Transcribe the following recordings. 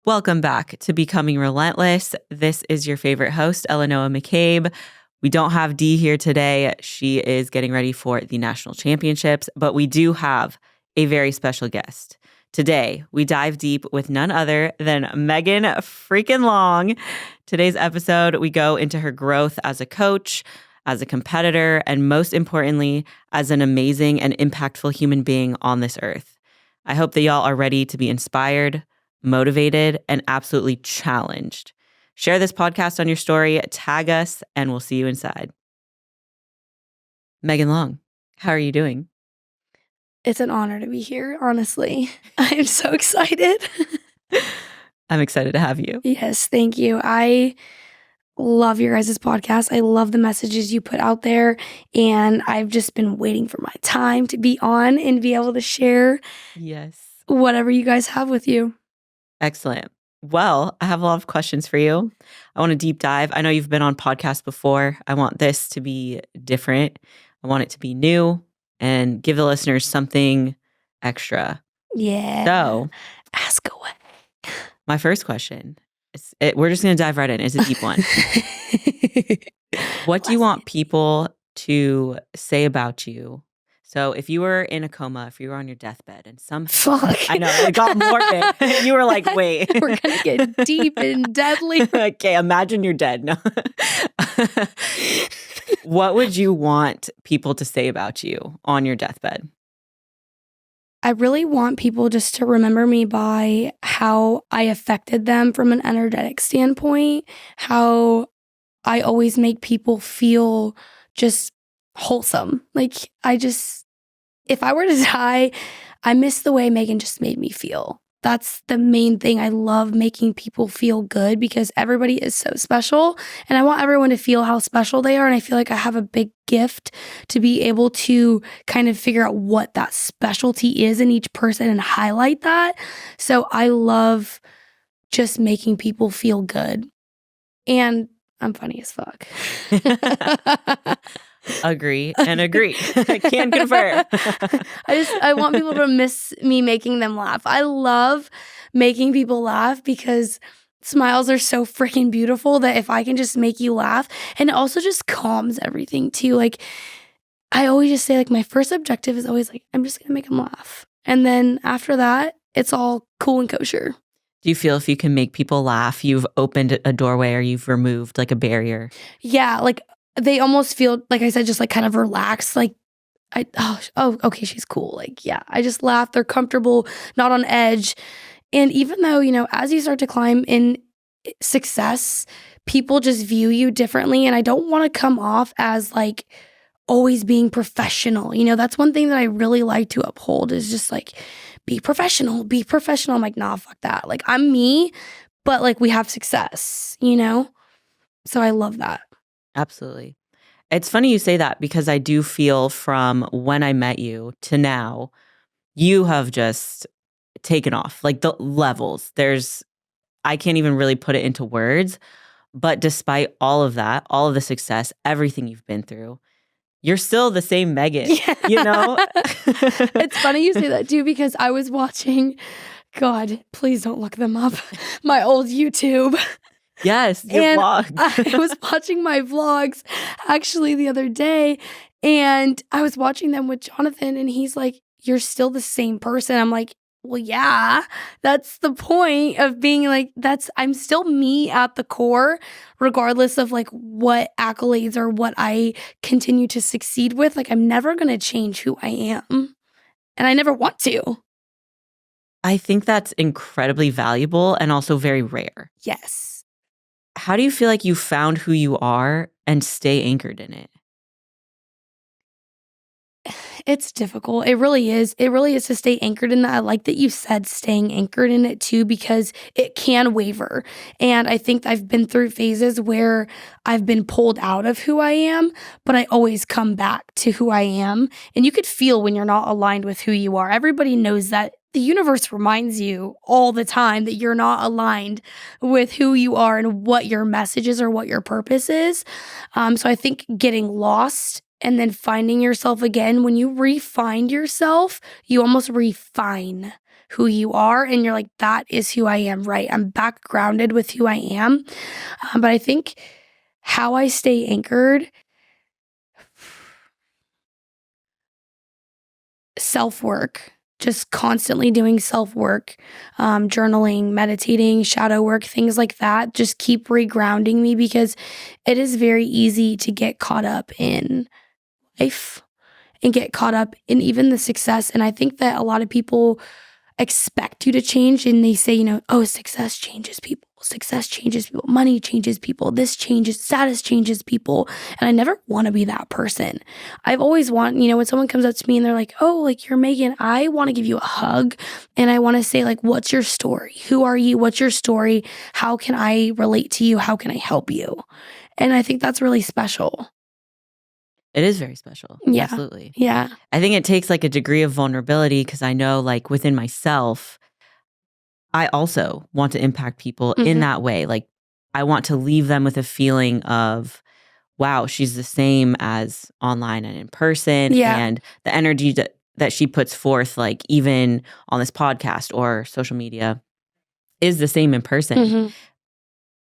Welcome back to Becoming Relentless. This is your favorite host, Noa McCabe. We don't have Dee here today. She is getting ready for the national championships, but we do have a very special guest. Today, we dive deep with none other than Megan freaking Long. Today's episode, we go into her growth as a coach, as a competitor, and most importantly, as an amazing and impactful human being on this earth. I hope that y'all are ready to be inspired, motivated, and absolutely challenged. Share this podcast on your story, tag us, and we'll see you inside. Megan Long, how are you doing? It's an honor to be here, honestly. I'm so excited. I'm excited to have you. Yes, thank you. I love your guys' podcast. I love the messages you put out there, and I've just been waiting for my time to be on and be able to share whatever you guys have with you. Excellent. Well, I have a lot of questions for you. I want to deep dive. I know you've been on podcasts before. I want this to be different. I want it to be new and give the listeners something extra. Yeah. So, ask away. My first question is, we're just going to dive right in. It's a deep one. What do you want people to say about you? So if you were in a coma, if you were on your deathbed and I know, it got morbid. You were like, wait. We're going to get deep and deadly. Okay, imagine you're dead. No. What would you want people to say about you on your deathbed? I really want people just to remember me by how I affected them from an energetic standpoint, how I always make people feel just wholesome. Like if I were to die, I miss the way Megan just made me feel. That's the main thing. I love making people feel good because everybody is so special, and I want everyone to feel how special they are. And I feel like I have a big gift to be able to kind of figure out what that specialty is in each person and highlight that. So I love just making people feel good. And I'm funny as fuck. Agree and agree. I can confirm. I want people to miss me making them laugh. I love making people laugh because smiles are so freaking beautiful that if I can just make you laugh, and it also just calms everything too. Like I always just say, like, my first objective is always like, I'm just gonna make them laugh. And then after that, it's all cool and kosher. Do you feel if you can make people laugh, you've opened a doorway or you've removed like a barrier? Yeah, like they almost feel, like I said, just like kind of relaxed. Like, okay, she's cool. Like, yeah, I just laugh. They're comfortable, not on edge. And even though, as you start to climb in success, people just view you differently. And I don't want to come off as like always being professional. That's one thing that I really like to uphold is just like, be professional, be professional. I'm like, nah, fuck that. Like, I'm me, but like we have success, So I love that. Absolutely. It's funny you say that because I do feel from when I met you to now, you have just taken off, like the levels. I can't even really put it into words, but despite all of that, all of the success, everything you've been through, you're still the same Megan, It's funny you say that too, because I was watching, God, please don't look them up, my old YouTube. Yes, your vlogs. I was watching my vlogs actually the other day, and I was watching them with Jonathan, and he's like, you're still the same person. I'm like, well, yeah, that's the point of being like, I'm still me at the core, regardless of like what accolades or what I continue to succeed with. Like, I'm never going to change who I am, and I never want to. I think that's incredibly valuable and also very rare. Yes. How do you feel like you found who you are and stay anchored in it? It's difficult. It really is. It really is to stay anchored in that. I like that you said staying anchored in it too, because it can waver. And I think I've been through phases where I've been pulled out of who I am, but I always come back to who I am. And you could feel when you're not aligned with who you are. Everybody knows that. The universe reminds you all the time that you're not aligned with who you are and what your message is or what your purpose is. So I think getting lost and then finding yourself again, when you re-find yourself, you almost refine who you are. And you're like, that is who I am, right? I'm back grounded with who I am. But I think how I stay anchored, self-work, just constantly doing self-work, journaling, meditating, shadow work, things like that, just keep regrounding me, because it is very easy to get caught up in life and get caught up in even the success. And I think that a lot of people expect you to change, and they say, oh, success changes people. Success changes people. Money changes people. This changes, status changes people. And I never want to be that person. I've always when someone comes up to me and they're like, oh, like, you're Megan, I want to give you a hug. And I want to say, like, what's your story? Who are you? What's your story? How can I relate to you? How can I help you? And I think that's really special. It is very special. Yeah. Absolutely. Yeah. I think it takes like a degree of vulnerability, because I know, like, within myself, I also want to impact people in that way. Like, I want to leave them with a feeling of, wow, she's the same as online and in person. Yeah. And the energy that she puts forth, like, even on this podcast or social media, is the same in person.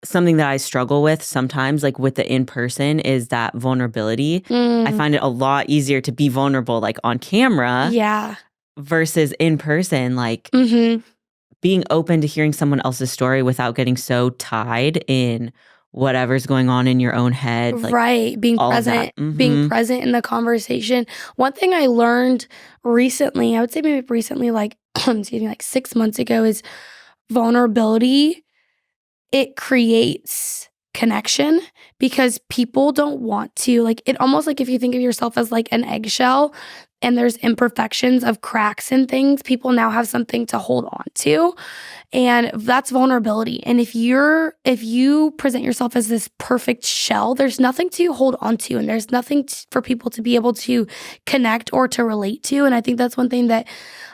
Something that I struggle with sometimes, like with the in-person, is that vulnerability. I find it a lot easier to be vulnerable, like, on camera. Yeah. Versus in person, like, being open to hearing someone else's story without getting so tied in whatever's going on in your own head. Like, right. Being present, being present in the conversation. One thing I learned recently, I would say maybe recently, like, excuse me, like 6 months ago, is vulnerability. It creates connection, because people don't want to, like, it almost, like, if you think of yourself as like an eggshell and there's imperfections of cracks and things, people now have something to hold on to. And that's vulnerability. And if you present yourself as this perfect shell, there's nothing to hold on to, and there's nothing for people to be able to connect or to relate to. And I think that's one thing that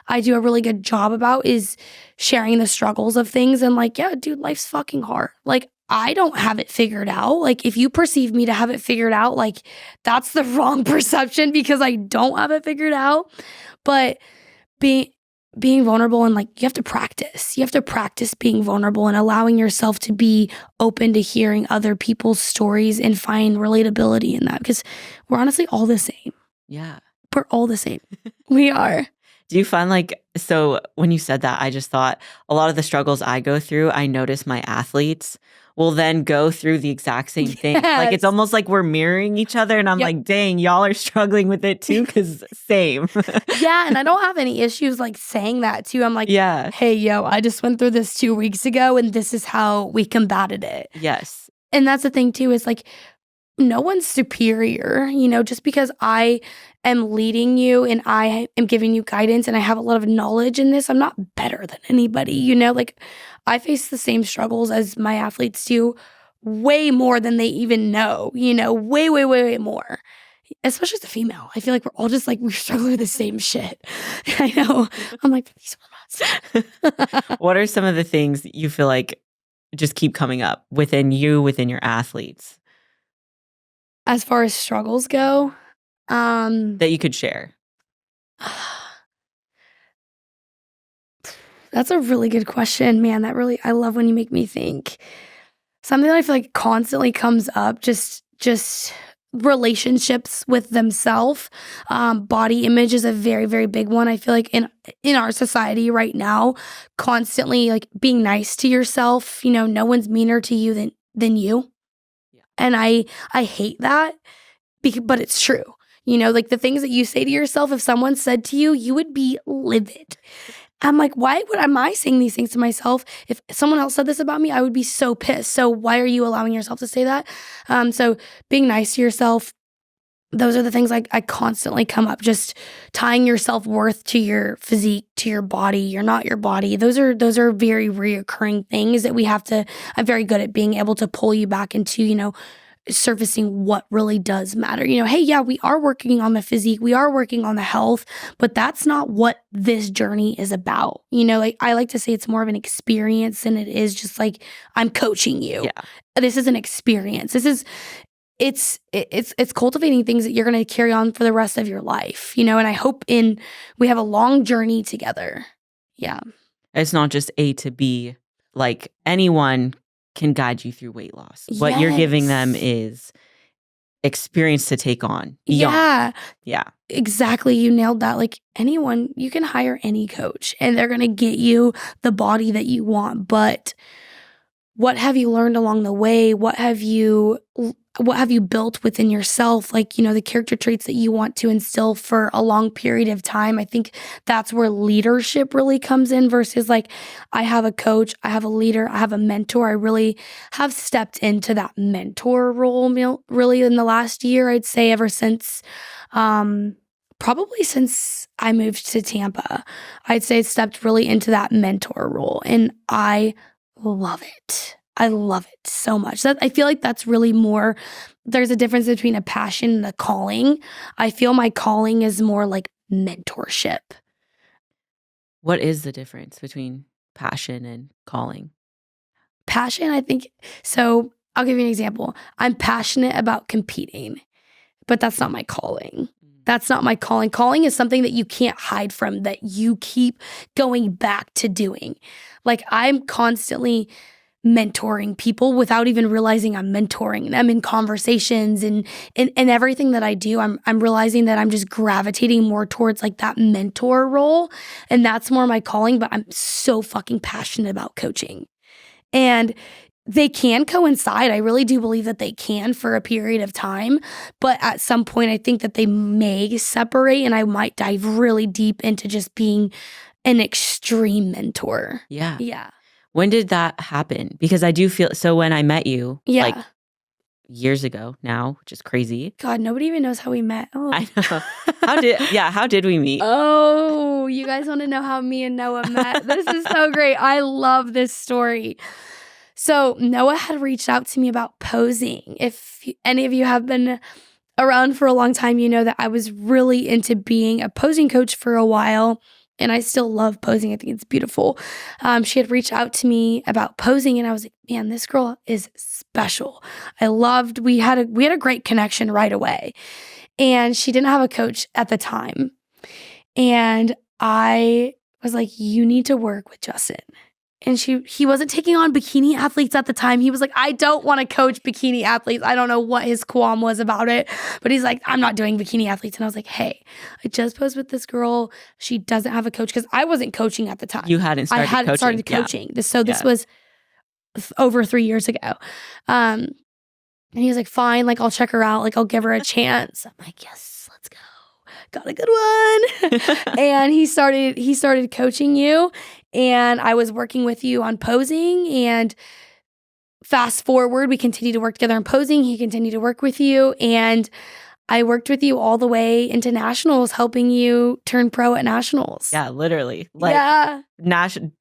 I do a really good job about, is sharing the struggles of things. And like, yeah, dude, life's fucking hard. Like, I don't have it figured out. Like, if you perceive me to have it figured out, like, that's the wrong perception, because I don't have it figured out. But being vulnerable, and like, you have to practice. You have to practice being vulnerable and allowing yourself to be open to hearing other people's stories and find relatability in that, because we're honestly all the same. Yeah. We're all the same. We are. Do you find, like, so when you said that, I just thought a lot of the struggles I go through, I notice my athletes will then go through the exact same thing. Like, it's almost like we're mirroring each other, and I'm like, dang, y'all are struggling with it too, because same. Yeah, and I don't have any issues, like, saying that too. I'm like, hey, yo, I just went through this 2 weeks ago, and this is how we combated it. Yes. And that's the thing too, is like, no one's superior, just because I am leading you and I am giving you guidance and I have a lot of knowledge in this, I'm not better than anybody, like, I face the same struggles as my athletes do, way more than they even know, way, way, way, way more. Especially as a female, I feel like we're all just like, we struggle with the same shit. I know. I'm like, these hormones. What are some of the things that you feel like just keep coming up within your athletes? As far as struggles go, that you could share? That's a really good question, man. I love when you make me think. Something that I feel like constantly comes up, just relationships with themselves. Body image is a very, very big one. I feel like in our society right now, constantly, like, being nice to yourself. No one's meaner to you than you. Yeah. And I hate that, but it's true. Like, the things that you say to yourself, if someone said to you, you would be livid. I'm like, why am I saying these things to myself? If someone else said this about me, I would be so pissed. So why are you allowing yourself to say that? So being nice to yourself, those are the things I constantly come up. Just tying your self-worth to your physique, to your body. You're not your body. Those are very reoccurring things that I'm very good at being able to pull you back into, surfacing what really does matter. Hey, yeah, we are working on the physique, we are working on the health, but that's not what this journey is about. Like, I like to say it's more of an experience than it is just like, I'm coaching you. Yeah. This is an experience. It's cultivating things that you're going to carry on for the rest of your life, and I hope we have a long journey together. Yeah. It's not just A to B. Like anyone can guide you through weight loss. What you're giving them is experience to take on beyond. Yeah. Exactly. You nailed that. Like anyone, you can hire any coach and they're going to get you the body that you want. But what have you learned along the way? What have you built within yourself? Like, the character traits that you want to instill for a long period of time. I think that's where leadership really comes in versus like, I have a coach, I have a leader, I have a mentor. I really have stepped into that mentor role really in the last year, I'd say ever since, probably since I moved to Tampa. I'd say I stepped really into that mentor role and I love it. I love it so much. I feel like that's really more, there's a difference between a passion and a calling. I feel my calling is more like mentorship. What is the difference between passion and calling? Passion, I think, so I'll give you an example. I'm passionate about competing, but that's not my calling. That's not my calling. Calling is something that you can't hide from, that you keep going back to doing. Like I'm constantly mentoring people without even realizing I'm mentoring them in conversations and everything that I do. I'm realizing that I'm just gravitating more towards like that mentor role. And that's more my calling, but I'm so fucking passionate about coaching. And they can coincide. I really do believe that they can for a period of time. But at some point, I think that they may separate and I might dive really deep into just being an extreme mentor. Yeah. Yeah. When did that happen? Because I do feel, so when I met you, like years ago now, which is crazy. God, nobody even knows how we met. Oh. I know. How did we meet? Oh, you guys want to know how me and Noah met? This is so great. I love this story. So Noah had reached out to me about posing. If any of you have been around for a long time, you know that I was really into being a posing coach for a while. And I still love posing. I think it's beautiful. She had reached out to me about posing and I was like, man, this girl is special. We had a great connection right away. And she didn't have a coach at the time. And I was like, you need to work with Justin. And he wasn't taking on bikini athletes at the time. He was like, I don't want to coach bikini athletes. I don't know what his qualm was about it. But he's like, I'm not doing bikini athletes. And I was like, hey, I just posed with this girl. She doesn't have a coach. Because I wasn't coaching at the time. You hadn't started coaching. I hadn't started coaching. Yeah. This was over 3 years ago. And he was like, fine, like I'll check her out. Like I'll give her a chance. I'm like, yes, let's go. Got a good one. And he started coaching you. And I was working with you on posing, and fast forward, we continued to work together on posing. He continued to work with you, and I worked with you all the way into nationals, helping you turn pro at nationals. Yeah, literally. Like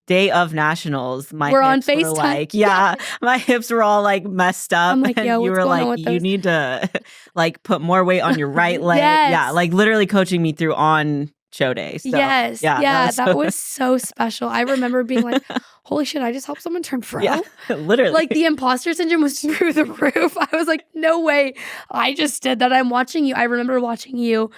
day of nationals, we're on FaceTime. Were like, my hips were all like messed up. I'm like, yo, you were like, you need to like put more weight on your right leg. Yes. Yeah, like literally coaching me through on show day. So, yes. That was so special. I remember being like, holy shit, I just helped someone turn pro. Yeah, literally. Like the imposter syndrome was through the roof. I was like, no way. I just did that. I'm watching you. I remember watching you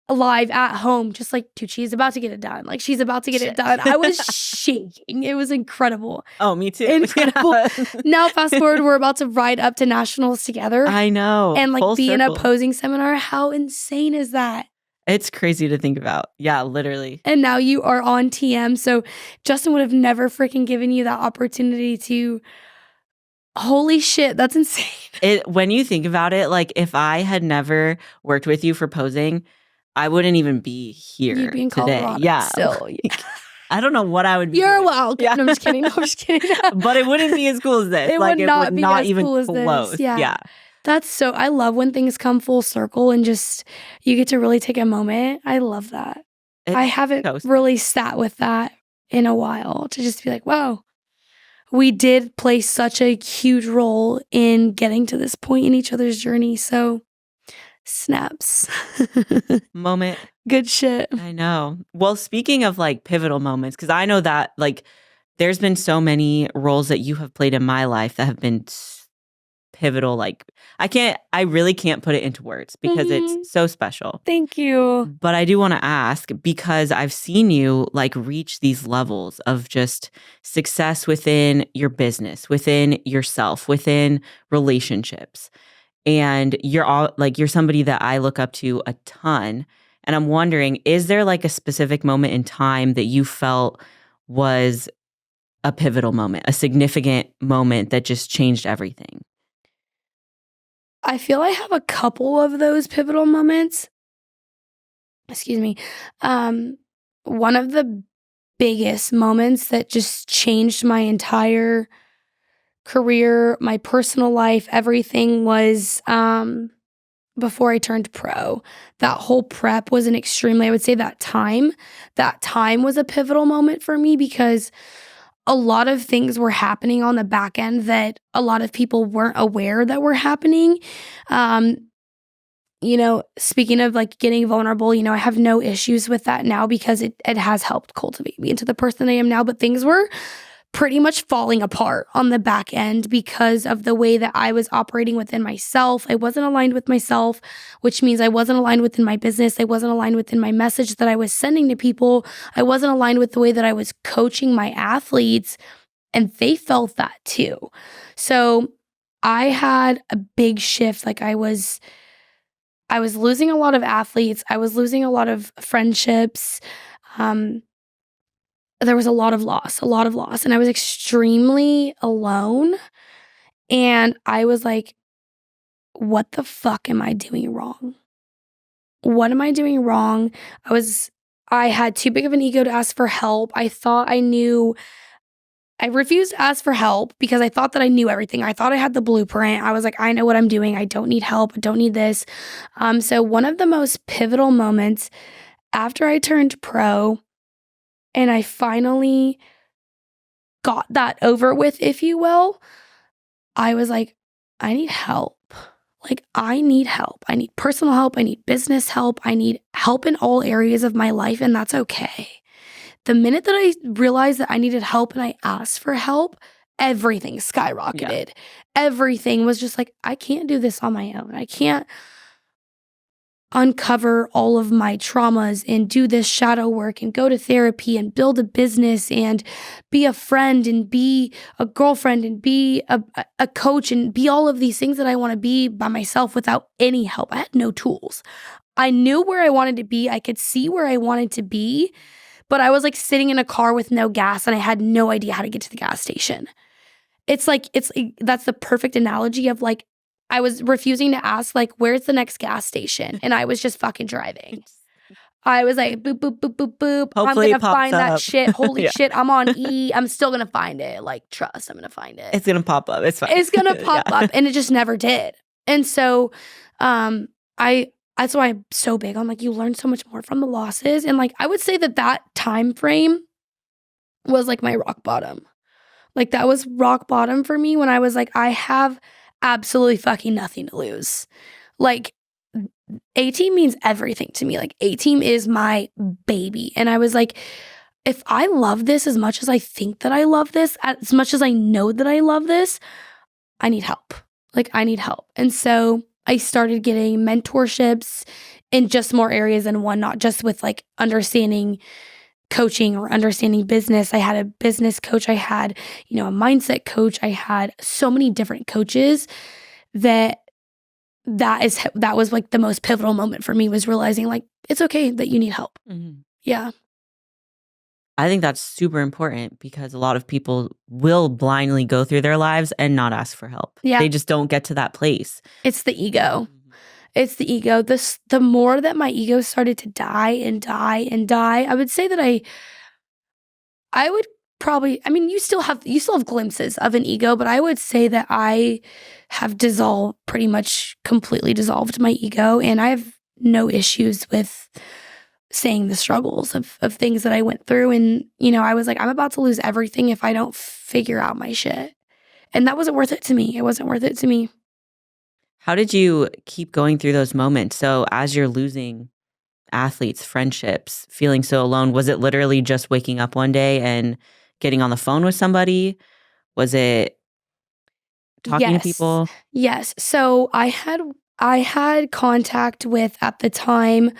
live at home, just like, dude, she's about to get it done. Like she's about to get it done. I was shaking. It was incredible. Oh, me too. Incredible. Yeah. Now fast forward, we're about to ride up to nationals together. I know. And like be in a posing seminar. How insane is that? It's crazy to think about. Yeah, literally. And now you are on TM. So Justin would have never freaking given you that opportunity to, holy shit, that's insane. When you think about it, like if I had never worked with you for posing, I wouldn't even be here You'd be in today. Colorado yeah. still. I don't know what I would be You're doing. welcome. Yeah. No, I'm just kidding. But it wouldn't be as cool as this. It like would it not would be not as even cool as close. This. Yeah. I love when things come full circle and just you get to really take a moment. I love that. I haven't really sat with that in a while to just be like, wow, we did play such a huge role in getting to this point in each other's journey. So snaps. Moment. Good shit. I know. Well, speaking of like pivotal moments, because I know that like there's been so many roles that you have played in my life that have been pivotal, like I really can't put it into words because it's so special. Thank you. But I do want to ask, because I've seen you like reach these levels of just success within your business, within yourself, within relationships. And you're somebody that I look up to a ton. And I'm wondering, is there like a specific moment in time that you felt was a pivotal moment, a significant moment that just changed everything? I feel I have a couple of those pivotal moments. Excuse me. One of the biggest moments that just changed my entire career, my personal life, everything was before I turned pro. That whole prep was I would say that time was a pivotal moment for me because a lot of things were happening on the back end that a lot of people weren't aware that were happening. Speaking of like getting vulnerable, I have no issues with that now because it has helped cultivate me into the person I am now. But things were pretty much falling apart on the back end because of the way that I was operating within myself. I wasn't aligned with myself, which means I wasn't aligned within my business. I wasn't aligned within my message that I was sending to people. I wasn't aligned with the way that I was coaching my athletes, and they felt that too. So I had a big shift. Like I was losing a lot of athletes. I was losing a lot of friendships. There was a lot of loss, and I was extremely alone. And I was like, what the fuck am I doing wrong? What am I doing wrong? I had too big of an ego to ask for help. I refused to ask for help because I thought that I knew everything. I thought I had the blueprint. I was like, I know what I'm doing. I don't need help. I don't need this. So one of the most pivotal moments after I turned pro and I finally got that over with, if you will, I was like, I need help. Like, I need help. I need personal help. I need business help. I need help in all areas of my life, and that's okay. The minute that I realized that I needed help and I asked for help, everything skyrocketed. Yeah. Everything was just like, I can't do this on my own. I can't uncover all of my traumas and do this shadow work and go to therapy and build a business and be a friend and be a girlfriend and be a coach and be all of these things that I want to be by myself without any help. I had no tools. I knew where I wanted to be. I could see where I wanted to be, but I was like sitting in a car with no gas and I had no idea how to get to the gas station. It's like that's the perfect analogy of like, I was refusing to ask, like, where's the next gas station? And I was just fucking driving. I was like, boop, boop, boop, boop, boop. Hopefully I'm going to find that shit. Holy yeah. shit, I'm on E. I'm still going to find it. Like, trust, I'm going to find it. It's going to pop up. It's fine. It's going to pop up. And it just never did. And so that's why I'm so big on, like, you learn so much more from the losses. And, like, I would say that time frame was, like, my rock bottom. Like, that was rock bottom for me when I was like, I have absolutely fucking nothing to lose. Like, A-Team means everything to me. Like, A-Team is my baby. And I was like, if I love this as much as I think that I love this, as much as I know that I love this, I need help. Like, I need help. And so I started getting mentorships in just more areas than one, not just with like understanding coaching or understanding business. I had a business coach. I had, a mindset coach. I had so many different coaches that was like the most pivotal moment for me, was realizing like, it's okay that you need help. Mm-hmm. Yeah. I think that's super important because a lot of people will blindly go through their lives and not ask for help. Yeah. They just don't get to that place. It's the ego. It's the ego. The more that my ego started to die and die and die, I would say that I would probably, I mean, you still have glimpses of an ego, but I would say that I have pretty much completely dissolved my ego, and I have no issues with saying the struggles of things that I went through. And, I was like, I'm about to lose everything if I don't figure out my shit. And that wasn't worth it to me. It wasn't worth it to me. How did you keep going through those moments? So as you're losing athletes, friendships, feeling so alone, was it literally just waking up one day and getting on the phone with somebody? Was it talking to Yes. people? Yes. So I had contact with, at the time,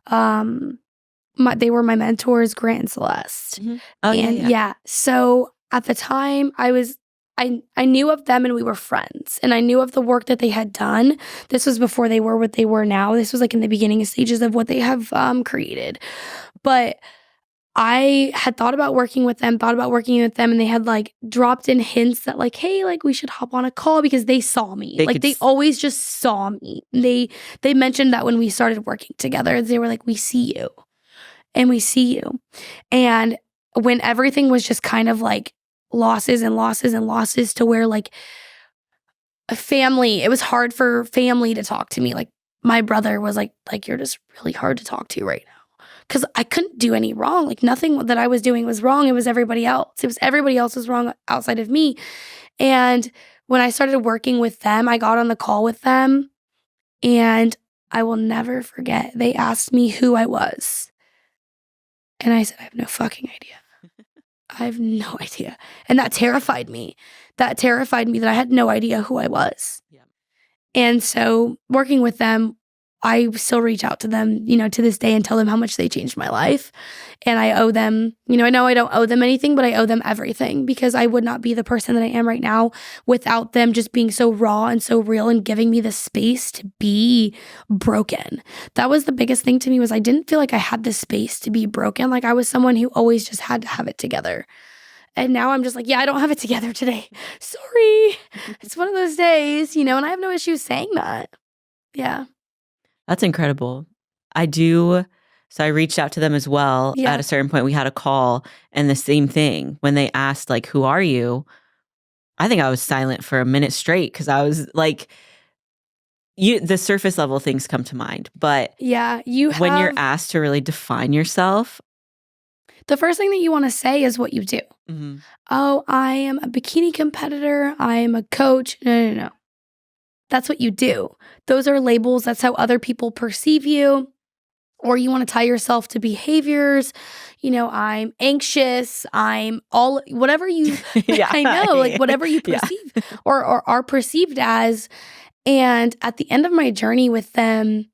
they were my mentors, Grant and Celeste. Oh, yeah, And yeah. so at the time I knew of them and we were friends, and I knew of the work that they had done. This was before they were what they were now. This was like in the beginning stages of what they have created. But I had thought about working with them, and they had like dropped in hints that like, hey, like we should hop on a call, because they saw me. They Like could they always just saw me. They mentioned that when we started working together, they were like, we see you and we see you. And when everything was just kind of like losses and losses and losses, to where like it was hard for family to talk to me. Like my brother was like you're just really hard to talk to right now, because I couldn't do any wrong. Like nothing that I was doing was wrong. It was everybody else. It was everybody else was wrong outside of me. And when I started working with them, I got on the call with them, and I will never forget, they asked me who I was. And I said, I have no fucking idea. I have no idea. And that terrified me. That I had no idea who I was. Yeah. And so working with them, I still reach out to them, to this day, and tell them how much they changed my life. And I owe them, I know I don't owe them anything, but I owe them everything, because I would not be the person that I am right now without them just being so raw and so real and giving me the space to be broken. That was the biggest thing to me, was I didn't feel like I had the space to be broken. Like I was someone who always just had to have it together. And now I'm just like, yeah, I don't have it together today. Sorry. It's one of those days, and I have no issue saying that. Yeah. That's incredible. So I reached out to them as well. Yeah. At a certain point, we had a call, and the same thing. When they asked, like, who are you? I think I was silent for a minute straight, because I was like, the surface level things come to mind. But yeah, when you're asked to really define yourself, the first thing that you want to say is what you do. mm-hmm. Oh, I am a bikini competitor. I am a coach. No. That's what you do. Those are labels. That's how other people perceive you. Or you want to tie yourself to behaviors. I'm anxious. I'm all, whatever you, Yeah. I know, like whatever you perceive or are perceived as. And at the end of my journey with them,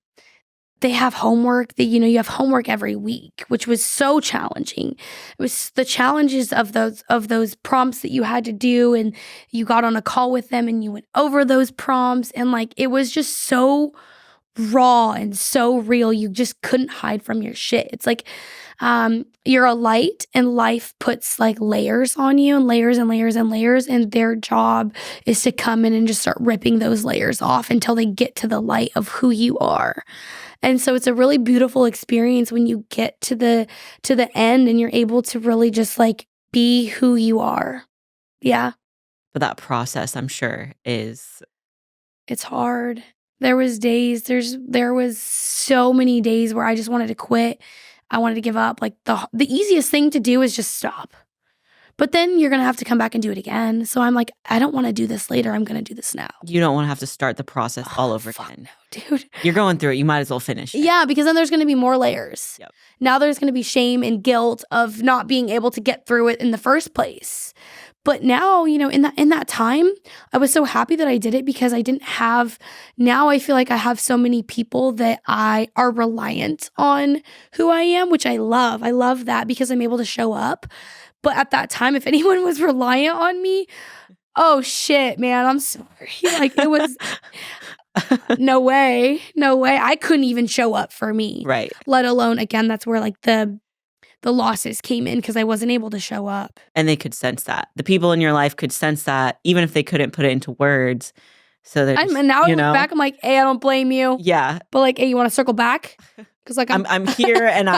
they have homework that, you have homework every week, which was so challenging. It was the challenges of those prompts that you had to do, and you got on a call with them and you went over those prompts, and like, it was just so raw and so real. You just couldn't hide from your shit. It's like, you're a light, and life puts like layers on you, and layers and layers and layers. And their job is to come in and just start ripping those layers off until they get to the light of who you are. And so it's a really beautiful experience when you get to the end, and you're able to really just like be who you are. Yeah. But that process, I'm sure, it's hard. There was so many days where I just wanted to quit. I wanted to give up. Like the easiest thing to do is just stop. But then you're going to have to come back and do it again. So I'm like, I don't want to do this later. I'm going to do this now. You don't want to have to start the process all over again. No, dude. You're going through it. You might as well finish it. Yeah, because then there's going to be more layers. Yep. Now there's going to be shame and guilt of not being able to get through it in the first place. But now, in that time, I was so happy that I did it, because now I feel like I have so many people that are reliant on who I am, which I love. I love that, because I'm able to show up. But at that time, if anyone was reliant on me, oh shit, man, I'm sorry. Like it was no way. I couldn't even show up for me. Right. Let alone, again, that's where like the losses came in, because I wasn't able to show up. And they could sense that. The people in your life could sense that, even if they couldn't put it into words. So that now I look back, I'm like, hey, I don't blame you. Yeah. But like, hey, you want to circle back? Because like I'm here, and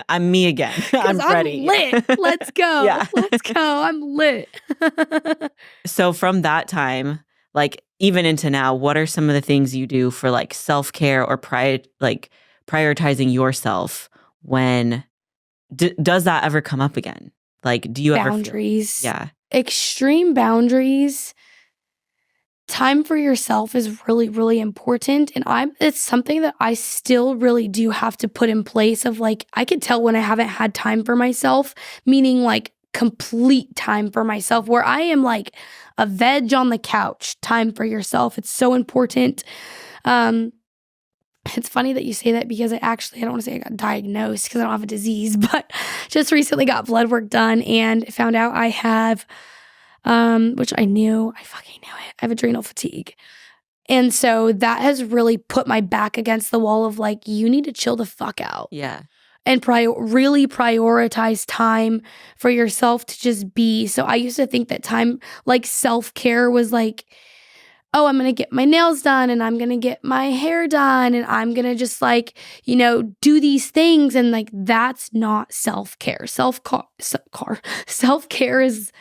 I'm me again. I'm ready. Lit. Let's go. Yeah. Let's go. I'm lit. So from that time, like even into now, what are some of the things you do for like self-care or prioritizing yourself when does that ever come up again? Like, do you ever boundaries? Yeah. Extreme boundaries. Time for yourself is really, really important. And it's something that I still really do have to put in place of like, I could tell when I haven't had time for myself, meaning like complete time for myself, where I am like a veg on the couch. Time for yourself. It's so important. It's funny that you say that, because I don't want to say I got diagnosed because I don't have a disease, but just recently got blood work done and found out I have, which I fucking knew it. I have adrenal fatigue. And so that has really put my back against the wall of like, you need to chill the fuck out. Yeah. And really prioritize time for yourself to just be. So I used to think that time, like self-care was like, oh, I'm going to get my nails done and I'm going to get my hair done and I'm going to just like, do these things. And like, that's not self-care. Self-care is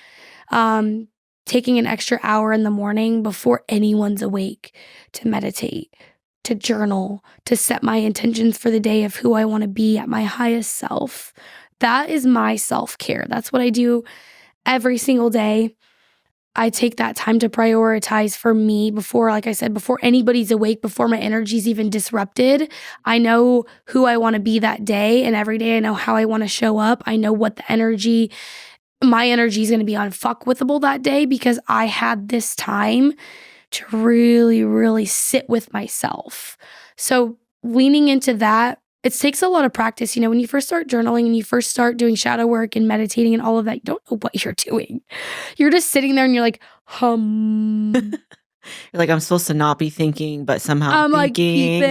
taking an extra hour in the morning before anyone's awake to meditate, to journal, to set my intentions for the day of who I want to be at my highest self. That is my self-care. That's what I do every single day. I take that time to prioritize for me before, like I said, before anybody's awake, before my energy's even disrupted. I know who I want to be that day, and every day I know how I want to show up. I know what my energy is going to be unfuckwithable that day, because I had this time to really, really sit with myself. So leaning into that, it takes a lot of practice. When you first start journaling and you first start doing shadow work and meditating and all of that, you don't know what you're doing. You're just sitting there and you're like, You're like, I'm supposed to not be thinking, but somehow I'm thinking.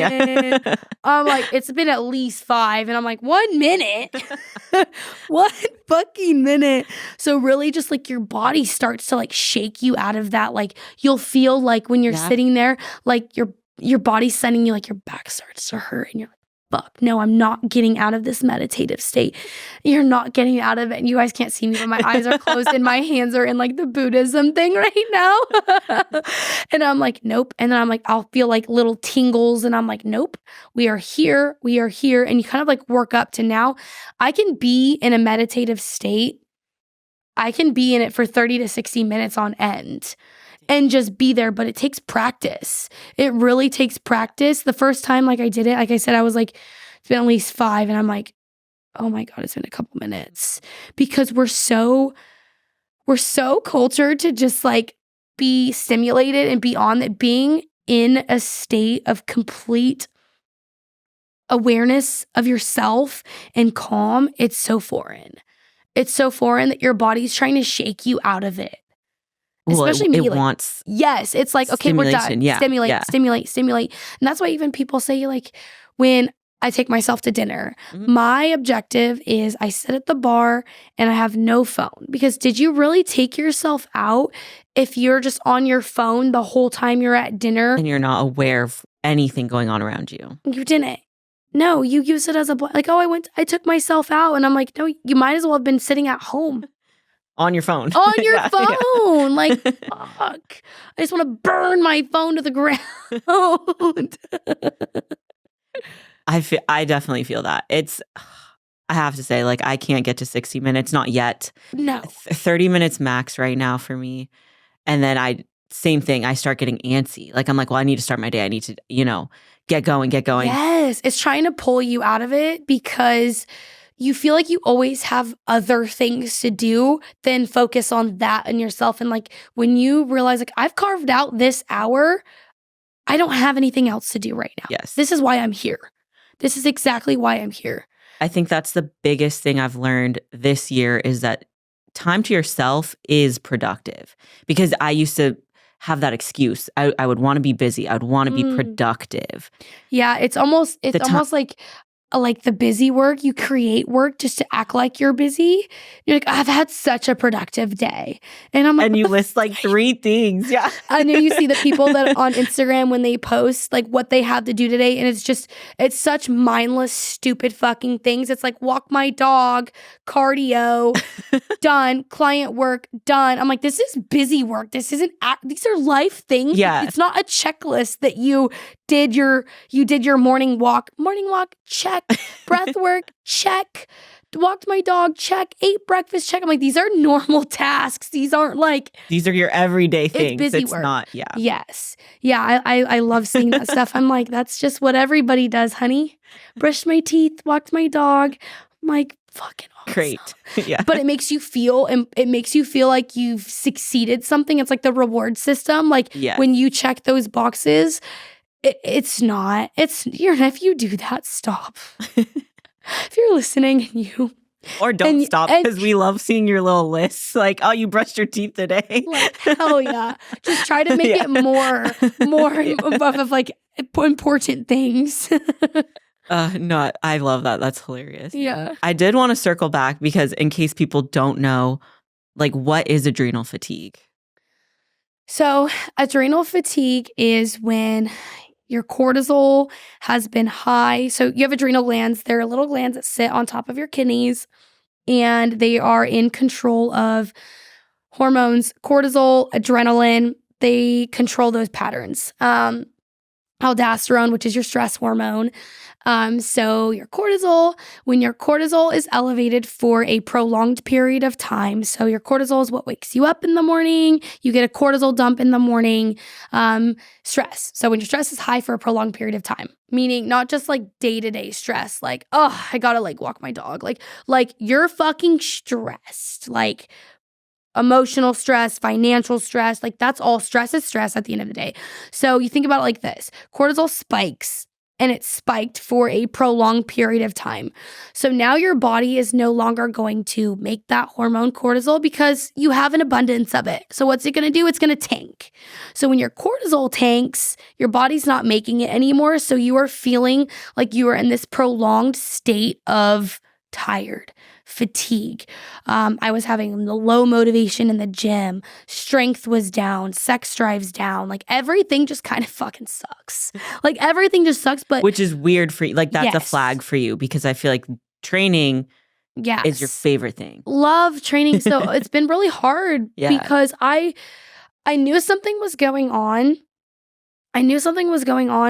I'm like, it's been at least 5. And I'm like, 1 minute? 1 fucking minute. So really just like your body starts to like shake you out of that. Like you'll feel like when you're sitting there, like your body's sending you like your back starts to hurt and you're like, fuck, no, I'm not getting out of this meditative state. You're not getting out of it. And you guys can't see me, but my eyes are closed and my hands are in like the Buddhism thing right now. And I'm like, nope. And then I'm like, I'll feel like little tingles. And I'm like, nope, we are here. We are here. And you kind of like work up to now. I can be in a meditative state. I can be in it for 30 to 60 minutes on end. And just be there, but it takes practice. It really takes practice. The first time like I did it, like I said, I was like, it's been at least 5. And I'm like, oh my God, it's been a couple minutes. Because we're so cultured to just like be stimulated and be on that. Being in a state of complete awareness of yourself and calm, it's so foreign. It's so foreign that your body's trying to shake you out of it. Especially me, it wants yes, it's like, okay, we're done. Yeah. Stimulate. And that's why even people say, like, when I take myself to dinner, my objective is I sit at the bar and I have no phone. Because did you really take yourself out if you're just on your phone the whole time you're at dinner? And you're not aware of anything going on around you. You didn't. No, you use it as like, oh, I took myself out. And I'm like, no, you might as well have been sitting at home. On your phone. On your phone. Yeah. Like, fuck. I just want to burn my phone to the ground. I definitely feel that. I have to say, like, I can't get to 60 minutes. Not yet. No. 30 minutes max right now for me. And then same thing. I start getting antsy. Like, I'm like, well, I need to start my day. I need to, get going. Yes. It's trying to pull you out of it because you feel like you always have other things to do than focus on that and yourself. And like when you realize like I've carved out this hour, I don't have anything else to do right now. Yes. This is why I'm here. This is exactly why I'm here. I think that's the biggest thing I've learned this year is that time to yourself is productive, because I used to have that excuse. I would want to be busy. I would want to be productive. Yeah. It's almost like the busy work, you create work just to act like you're busy. You're like, I've had such a productive day. And I'm like, and you list like 3 things. Yeah. I know you see the people that on Instagram when they post like what they have to do today. And it's such mindless, stupid fucking things. It's like walk my dog, cardio, done, client work, done. I'm like, this is busy work. This isn't, these are life things. Yeah. It's not a checklist that you did your morning walk, check. Breath work, check. Walked my dog, check. Ate breakfast, check. I'm like, these are normal tasks. These aren't like... These are your everyday things. It's busy work. Not, yeah. Yes. Yeah, I love seeing that stuff. I'm like, that's just what everybody does, honey. Brushed my teeth, walked my dog, I'm like, fucking awesome. Great. Yeah. But it makes you feel like you've succeeded something. It's like the reward system. Like Yes. when you check those boxes, it's not. If you do that, stop. If you're listening and you Or don't stop, because we love seeing your little lists. Like, oh, you brushed your teeth today. Like, hell yeah. Just try to make it more of like important things. No, I love that. That's hilarious. Yeah. I did want to circle back because in case people don't know, like, what is adrenal fatigue? So adrenal fatigue is when your cortisol has been high. So you have adrenal glands. They're little glands that sit on top of your kidneys, and they are in control of hormones, cortisol, adrenaline. They control those patterns. Aldosterone, which is your stress hormone. So when your cortisol is elevated for a prolonged period of time, so your cortisol is what wakes you up in the morning, you get a cortisol dump in the morning, stress. So when your stress is high for a prolonged period of time, meaning not just like day-to-day stress, like, oh, I gotta like walk my dog. Like you're fucking stressed, like emotional stress, financial stress, like that's all stress is stress at the end of the day. So you think about it like this: cortisol spikes, and it spiked for a prolonged period of time. So now your body is no longer going to make that hormone cortisol because you have an abundance of it. So what's it going to do? It's going to tank. So when your cortisol tanks, your body's not making it anymore. So you are feeling like you are in this prolonged state of tired, fatigue. I was having low motivation in the gym. Strength was down. Sex drive's down. Like everything just kind of fucking sucks. Like everything just sucks. But which is weird for you. Like that's a Yes. flag for you, because I feel like training yes, is your favorite thing. love training. So it's been really hard Yeah. because I knew something was going on.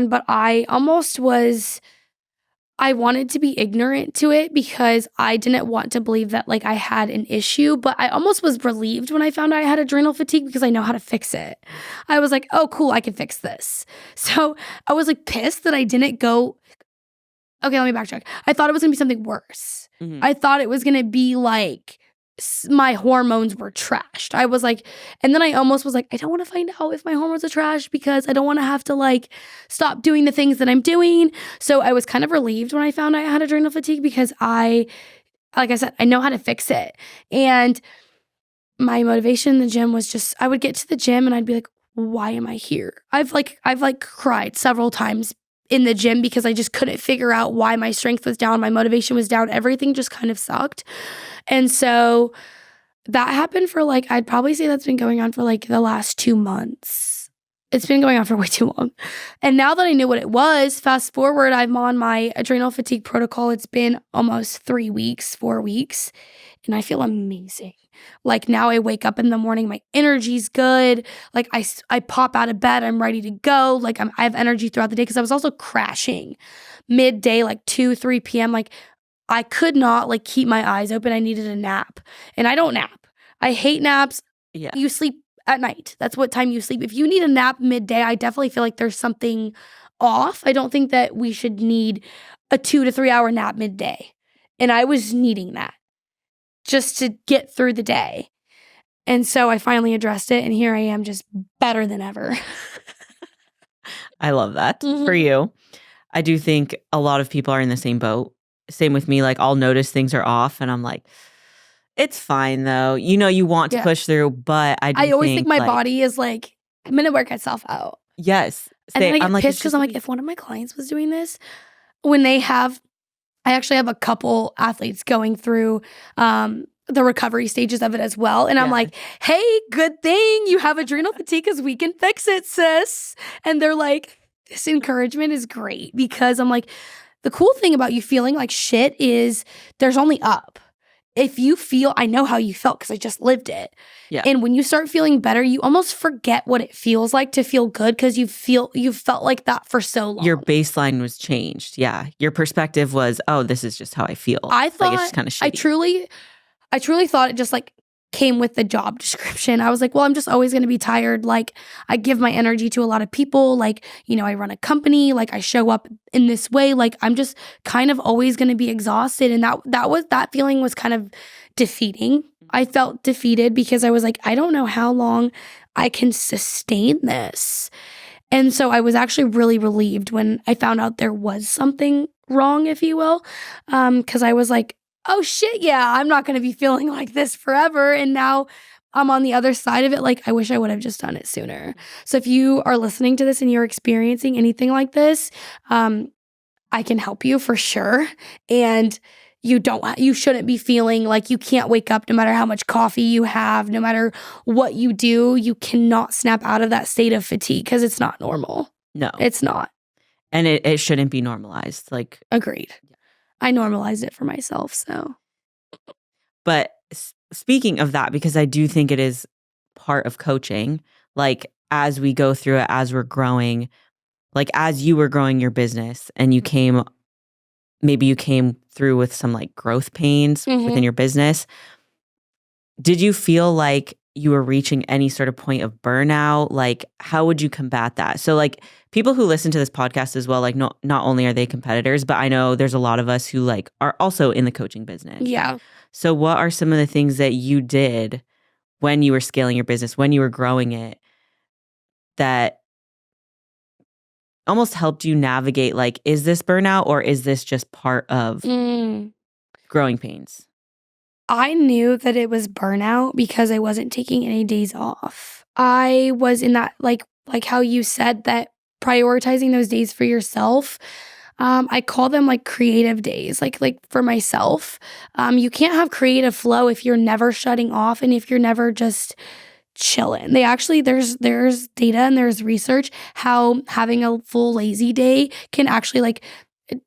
But I wanted to be ignorant to it because I didn't want to believe that like I had an issue, but I almost was relieved when I found out I had adrenal fatigue because I know how to fix it. I was like, oh, cool, I can fix this. So I was like pissed that I didn't go, okay, let me backtrack. I thought it was going to be something worse. Mhm. I thought it was going to be like my hormones were trashed. I was like, and then I almost was like, I don't want to find out if my hormones are trashed because I don't want to have to like stop doing the things that I'm doing. So I was kind of relieved when I found I had adrenal fatigue because like I said, I know how to fix it. And my motivation in the gym was just, I would get to the gym and I'd be like, why am I here? I've cried several times in the gym because I just couldn't figure out why my strength was down, my motivation was down, everything just kind of sucked. And so that happened for like, I'd probably say that's been going on for like the last 2 months. It's been going on for way too long. And now that I knew what it was, fast forward, I'm on my adrenal fatigue protocol. It's been almost 4 weeks, and I feel amazing. Like now I wake up in the morning, my energy's good. Like I pop out of bed, I'm ready to go. Like I have energy throughout the day because I was also crashing midday, like 2-3 p.m. Like I could not like keep my eyes open. I needed a nap, and I don't nap. I hate naps. Yeah. You sleep at night. That's what time you sleep. If you need a nap midday, I definitely feel like there's something off. I don't think that we should need a 2 to 3 hour nap midday. And I was needing that just to get through the day. And so I finally addressed it, and here I am just better than ever. I love that Mhm. for you. I do think a lot of people are in the same boat. Same with me. Like I'll notice things are off and I'm like, it's fine though. You know, you want to Yeah. push through, but I always think my like, body is like, I'm going to work itself out. Yes. And then I get I'm like, pissed it's because just I'm like, me. if one of my clients was doing this, I actually have a couple athletes going through the recovery stages of it as well. And I'm Yeah. like, hey, good thing you have adrenal fatigue because we can fix it, sis. And they're like, this encouragement is great because I'm like, the cool thing about you feeling like shit is there's only up. If you feel, I know how you felt because I just lived it. Yeah. And when you start feeling better, you almost forget what it feels like to feel good because you've felt like that for so long. Your baseline was changed. Yeah. Your perspective was, oh, this is just how I feel. I thought, like it's just kind of shitty. I truly thought it just like came with the job description. I was like, well, I'm just always going to be tired. Like, I give my energy to a lot of people. Like, I run a company. Like, I show up in this way. Like, I'm just kind of always going to be exhausted. And that feeling was kind of defeating. I felt defeated because I was like, I don't know how long I can sustain this. And so I was actually really relieved when I found out there was something wrong, if you will, because I was like, oh shit, yeah, I'm not going to be feeling like this forever. And now I'm on the other side of it. Like, I wish I would have just done it sooner. So if you are listening to this and you're experiencing anything like this, I can help you for sure. And you shouldn't be feeling like you can't wake up no matter how much coffee you have, no matter what you do. You cannot snap out of that state of fatigue because it's not normal. No. It's not. And it shouldn't be normalized. Like, agreed. I normalized it for myself, so. But speaking of that, because I do think it is part of coaching, like as we go through it, as we're growing, like as you were growing your business and you came through with some like growth pains within your business, did you feel like you were reaching any sort of point of burnout? Like, how would you combat that? So like people who listen to this podcast as well, like not only are they competitors, but I know there's a lot of us who like are also in the coaching business. Yeah. So what are some of the things that you did when you were scaling your business, when you were growing it, that almost helped you navigate, like, is this burnout or is this just part of growing pains? I knew that it was burnout because I wasn't taking any days off. I was in that, like how you said, that prioritizing those days for yourself. I call them like creative days, like for myself. You can't have creative flow if you're never shutting off and if you're never just chilling. There's data and there's research how having a full lazy day can actually like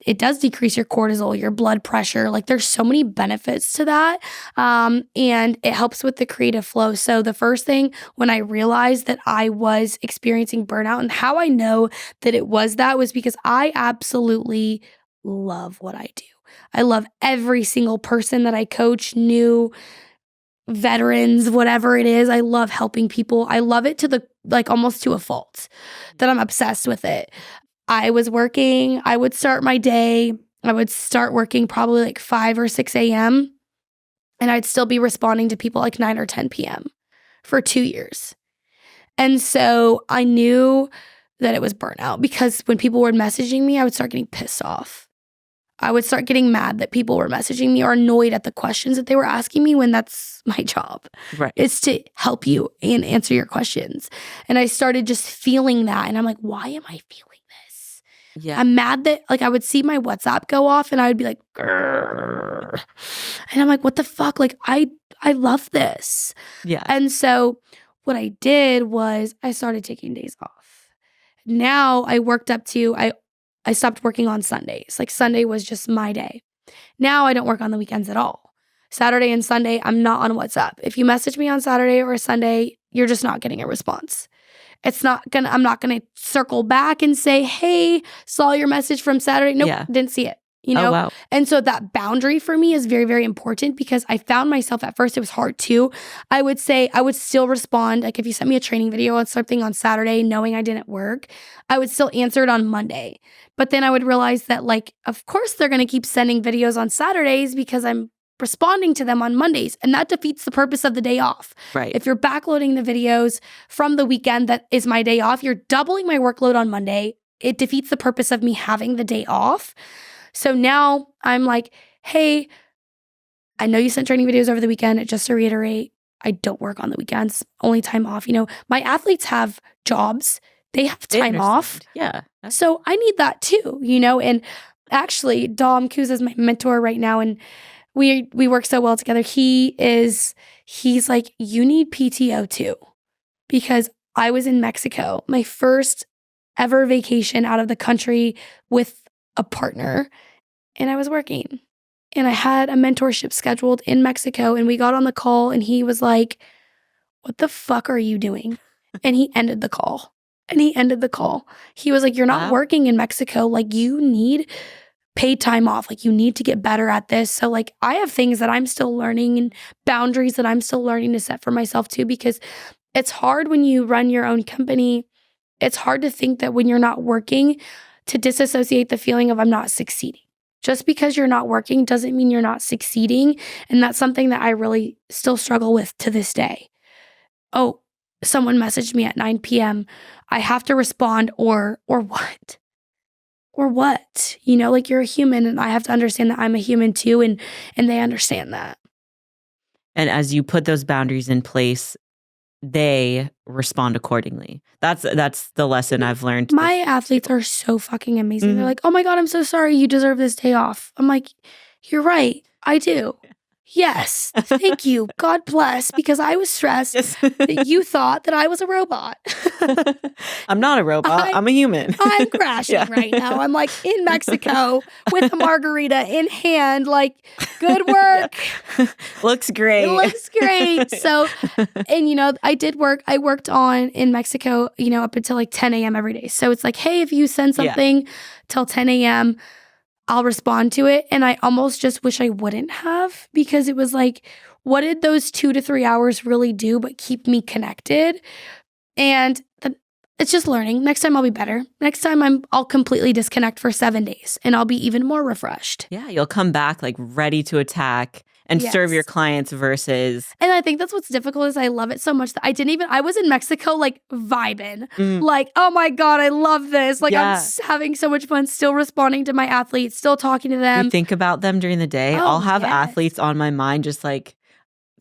it does decrease your cortisol, your blood pressure. Like there's so many benefits to that. And it helps with the creative flow. So the first thing when I realized that I was experiencing burnout and how I know that it was because I absolutely love what I do. I love every single person that I coach, new veterans, whatever it is. I love helping people. I love it to the like almost to a fault that I'm obsessed with it. I was working, I would start my day, I would start working probably like 5 or 6 a.m. and I'd still be responding to people like 9 or 10 p.m. for 2 years. And so I knew that it was burnout because when people were messaging me, I would start getting pissed off. I would start getting mad that people were messaging me or annoyed at the questions that they were asking me when that's my job. Right. It's to help you and answer your questions. And I started just feeling that. And I'm like, why am I feeling this? Yeah. I'm mad that like I would see my WhatsApp go off and I would be like, grrr. And I'm like, what the fuck? Like I love this. Yeah. And so what I did was I started taking days off. Now I worked up to, I stopped working on Sundays. Like Sunday was just my day. Now I don't work on the weekends at all. Saturday and Sunday, I'm not on WhatsApp. If you message me on Saturday or Sunday, you're just not getting a response. I'm not gonna circle back and say, hey, saw your message from Saturday. Nope, didn't see it. Oh, wow. And so that boundary for me is very, very important because I found myself at first, it was hard too. I would say I would still respond. Like if you sent me a training video on something on Saturday, knowing I didn't work, I would still answer it on Monday. But then I would realize that like, of course they're going to keep sending videos on Saturdays because I'm responding to them on Mondays. And that defeats the purpose of the day off. Right. If you're backloading the videos from the weekend that is my day off, you're doubling my workload on Monday. It defeats the purpose of me having the day off. So now I'm like, hey, I know you sent training videos over the weekend. Just to reiterate, I don't work on the weekends, only time off. My athletes have jobs. They have time off. Yeah. So I need that too, And actually, Dom Kuz is my mentor right now. And we work so well together. He's like, you need PTO too. Because I was in Mexico, my first ever vacation out of the country with a partner, and I was working and I had a mentorship scheduled in Mexico, and we got on the call and he was like, what the fuck are you doing? And he ended the call. He was like, you're not working in Mexico. Like you need paid time off. Like, you need to get better at this. So like, I have things that I'm still learning and boundaries that I'm still learning to set for myself too, because it's hard when you run your own company. It's hard to think that when you're not working, to disassociate the feeling of I'm not succeeding. Just because you're not working doesn't mean you're not succeeding. And that's something that I really still struggle with to this day. Oh, someone messaged me at 9 p.m. I have to respond or what? Or what? You know, like, you're a human and I have to understand that I'm a human too. And they understand that. And as you put those boundaries in place, they respond accordingly. That's the lesson I've learned. My athletes are so fucking amazing. They're like, oh my God, I'm so sorry. You deserve this day off. I'm like, you're right. I do. Yes. Thank you. God bless. Because I was stressed that you thought that I was a robot. I'm not a robot. I'm a human. I'm crashing right now. I'm like in Mexico with a margarita in hand. Like, good work. Looks great. It looks great. So, and you know, I worked on in Mexico, you know, up until like 10 a.m. every day. So it's like, hey, if you send something till 10 a.m., I'll respond to it. And I almost just wish I wouldn't have, because it was like, what did those 2 to 3 hours really do but keep me connected? And it's just learning. Next time I'll be better. Next time I'll completely disconnect for 7 days and I'll be even more refreshed. Yeah, you'll come back like ready to attack and serve your clients versus. And I think that's what's difficult is I love it so much that I was in Mexico like vibing. Like, oh my God, I love this. Like, I'm having so much fun, still responding to my athletes, still talking to them. You think about them during the day. I'll have athletes on my mind just like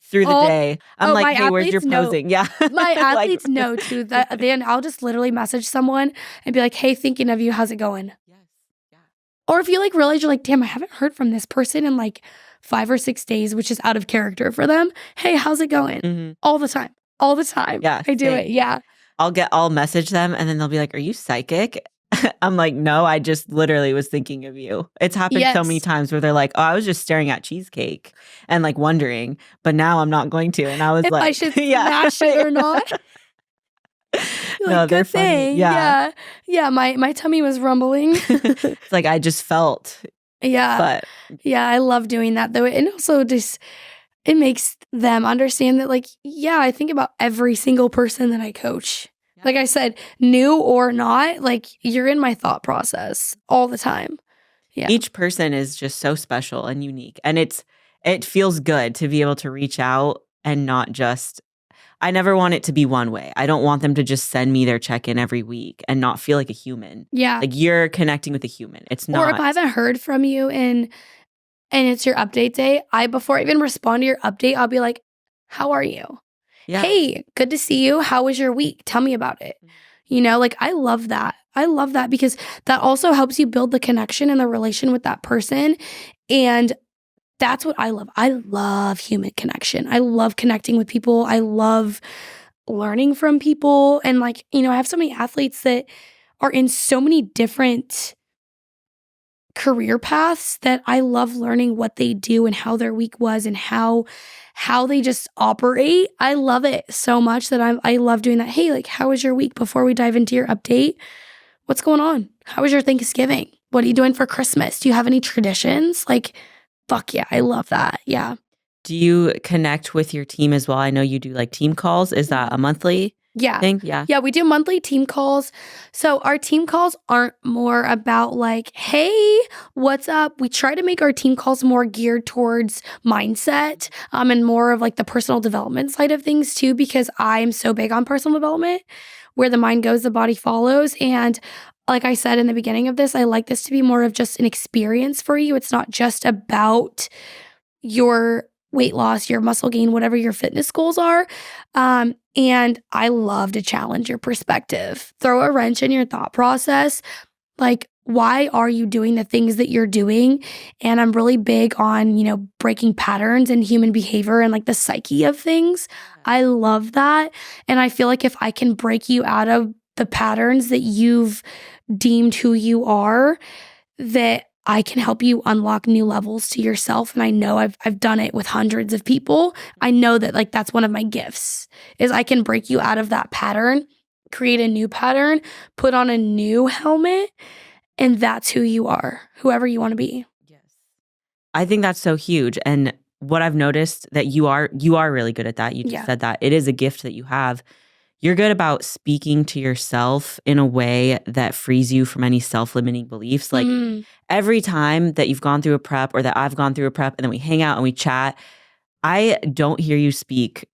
through the day. I'm like, hey, where's your posing? Yeah. My athletes know too. That then I'll just literally message someone and be like, hey, thinking of you. How's it going? Yes. Yeah. Or if you like realize you're like, damn, I haven't heard from this person in like 5 or 6 days, which is out of character for them. Hey, how's it going? All the time. All the time. Yeah. I do it. Yeah. I'll message them and then they'll be like, are you psychic? I'm like, no, I just literally was thinking of you. It's happened so many times where they're like, oh, I was just staring at cheesecake and like wondering, but now I'm not going to. And I was if like, I should smash it or not. No, like, they're good thing. funny. Yeah. Yeah. My tummy was rumbling. It's like, I just felt. Yeah. But yeah, I love doing that though. And also just, it makes them understand that like, yeah, I think about every single person that I coach. Like I said, new or not, like, you're in my thought process all the time. Yeah. Each person is just so special and unique. And it feels good to be able to reach out and not just, I never want it to be one way. I don't want them to just send me their check-in every week and not feel like a human. Yeah. Like, you're connecting with a human. It's not. Or if I haven't heard from you and it's your update day, before I even respond to your update, I'll be like, how are you? Yeah. Hey, good to see you. How was your week? Tell me about it. You know, like, I love that. I love that because that also helps you build the connection and the relation with that person. And that's what I love. I love human connection. I love connecting with people. I love learning from people. And like, you know, I have so many athletes that are in so many different career paths that I love learning what they do and how their week was and how they just operate. I love it so much that I love doing that. Hey, like, how was your week before we dive into your update? What's going on? How was your Thanksgiving? What are you doing for Christmas? Do you have any traditions? Like, fuck yeah, I love that. Yeah. Do you connect with your team as well? I know you do like team calls. Is that a monthly thing? Yeah. Yeah, we do monthly team calls. So our team calls aren't more about like, hey, what's up? We try to make our team calls more geared towards mindset and more of like the personal development side of things too, because I'm so big on personal development. Where the mind goes, the body follows. And like I said in the beginning of this, I like this to be more of just an experience for you. It's not just about your weight loss, your muscle gain, whatever your fitness goals are. And I love to challenge your perspective, throw a wrench in your thought process. Like, why are you doing the things that you're doing? And I'm really big on, you know, breaking patterns in human behavior and like the psyche of things. I love that. And I feel like if I can break you out of the patterns that you've deemed who you are, that I can help you unlock new levels to yourself. And I know I've done it with hundreds of people. I know that like that's one of my gifts is I can break you out of that pattern, create a new pattern, put on a new helmet, And that's who you are, whoever you want to be. Yes. I think that's so huge. And what I've noticed that you are really good at that. You just said that. It is a gift that you have. You're good about speaking to yourself in a way that frees you from any self-limiting beliefs. Like every time that you've gone through a prep or that I've gone through a prep and then we hang out and we chat, I don't hear you speak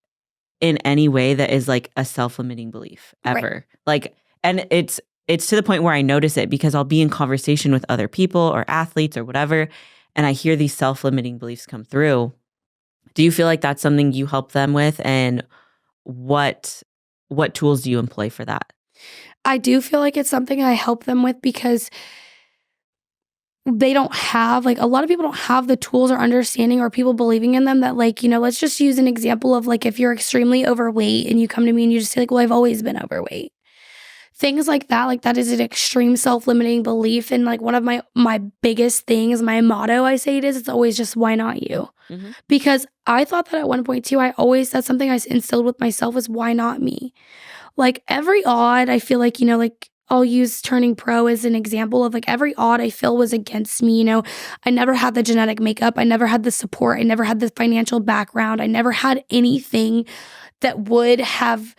in any way that is like a self-limiting belief ever. Right. Like, and it's to the point where I notice it because I'll be in conversation with other people or athletes or whatever, and I hear these self-limiting beliefs come through. Do you feel like that's something you help them with? And what tools do you employ for that? I do feel like it's something I help them with because they don't have, like, a lot of people don't have the tools or understanding or people believing in them that, like, let's just use an example of, like, if you're extremely overweight and you come to me and you just say, like, well, I've always been overweight. Things like that is an extreme self-limiting belief. And, like, one of my biggest things, my motto, I say it's always just, why not you? Mm-hmm. Because I thought that at one point too, that's something I instilled with myself was, why not me? Like, every odd, I feel like, like, I'll use turning pro as an example of, like, every odd I feel was against me. I never had the genetic makeup. I never had the support. I never had the financial background. I never had anything that would have